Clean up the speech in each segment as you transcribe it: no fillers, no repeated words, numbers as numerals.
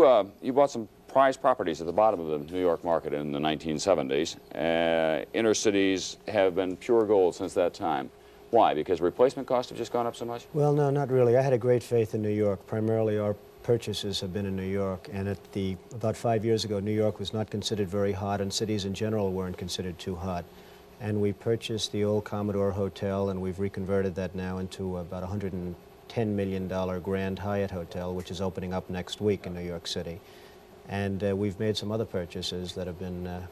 You bought some prized properties at the bottom of the New York market in the 1970s. Inner cities have been pure gold since that time. Why? Because replacement costs have just gone up so much? Well, no, not really. I had a great faith in New York. Primarily, our purchases have been in New York, and about 5 years ago, New York was not considered very hot, and cities in general weren't considered too hot. And we purchased the old Commodore Hotel, and we've reconverted that now into about $110 million Grand Hyatt Hotel, which is opening up next week in New York City. And we've made some other purchases that have been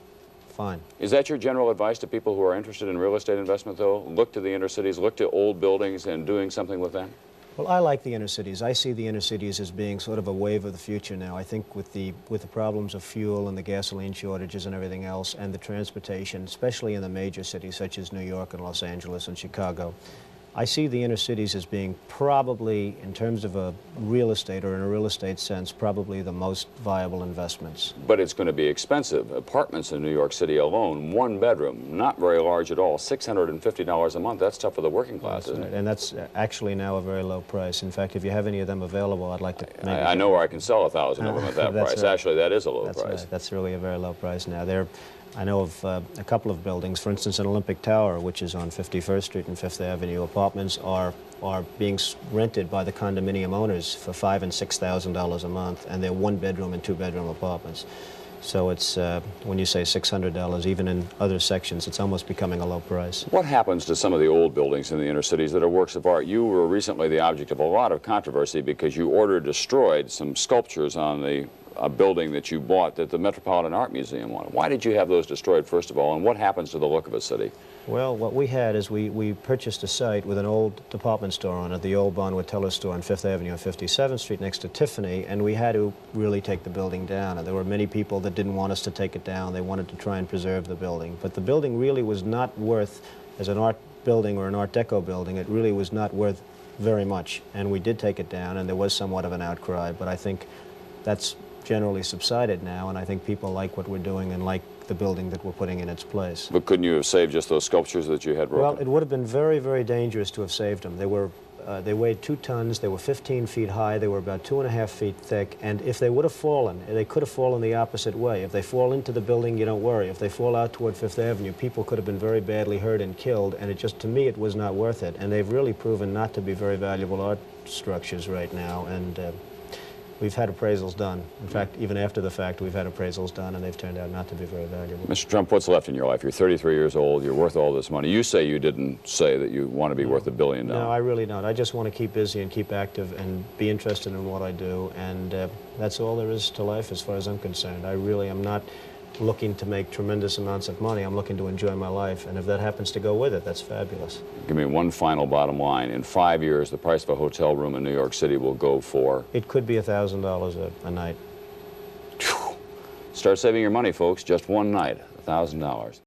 fine. Is that your general advice to people who are interested in real estate investment, though? Look to the inner cities, look to old buildings and doing something with them? Well, I like the inner cities. I see the inner cities as being sort of a wave of the future now. I think with the problems of fuel and the gasoline shortages and everything else, and the transportation, especially in the major cities such as New York and Los Angeles and Chicago, I see the inner cities as being probably, in terms of a real estate or in a real estate sense, probably the most viable investments. But it's going to be expensive. Apartments in New York City alone, one bedroom, not very large at all, $650 a month. That's tough for the working class, isn't it? And that's actually now a very low price. In fact, if you have any of them available, I'd like to maybe... I know where I can sell 1,000 of them at that price. Right. Actually, that is a low That's price. Right. That's really a very low price now. I know of a couple of buildings, for instance, an Olympic Tower, which is on 51st Street and 5th Avenue. Apartments are being rented by the condominium owners for $5,000 and $6,000 a month, and they're one-bedroom and two-bedroom apartments. So it's, when you say $600, even in other sections, it's almost becoming a low price. What happens to some of the old buildings in the inner cities that are works of art? You were recently the object of a lot of controversy because you destroyed some sculptures on a building that you bought at the Metropolitan Art Museum wanted. Why did you have those destroyed, first of all, and what happens to the look of a city? Well, what we had is we purchased a site with an old department store on it, the old Bonwit Teller store on 5th Avenue and 57th Street next to Tiffany, and we had to really take the building down. And there were many people that didn't want us to take it down. They wanted to try and preserve the building. But the building really was not worth, as an art building or an Art Deco building, it really was not worth very much. And we did take it down, and there was somewhat of an outcry, but I think that's generally subsided now, and I think people like what we're doing and like the building that we're putting in its place. But couldn't you have saved just those sculptures that you had broken? Well, it would have been very, very dangerous to have saved them. They weighed 2 tons, they were 15 feet high, they were about 2.5 feet thick, and if they would have fallen, they could have fallen the opposite way. If they fall into the building, you don't worry. If they fall out toward 5th Avenue, people could have been very badly hurt and killed, and to me, it was not worth it. And they've really proven not to be very valuable art structures right now, and we've had appraisals done. In fact, even after the fact, we've had appraisals done, and they've turned out not to be very valuable. Mr. Trump, what's left in your life? You're 33 years old. You're worth all this money. You say you didn't say that you want to be worth $1 billion. No, I really don't. I just want to keep busy and keep active and be interested in what I do, and that's all there is to life as far as I'm concerned. I really am not looking to make tremendous amounts of money. I'm looking to enjoy my life, and if that happens to go with it, that's fabulous. Give me one final bottom line. In 5 years, the price of a hotel room in New York City will go for? It could be $1,000 a night. Start saving your money, folks. Just one night, $1,000.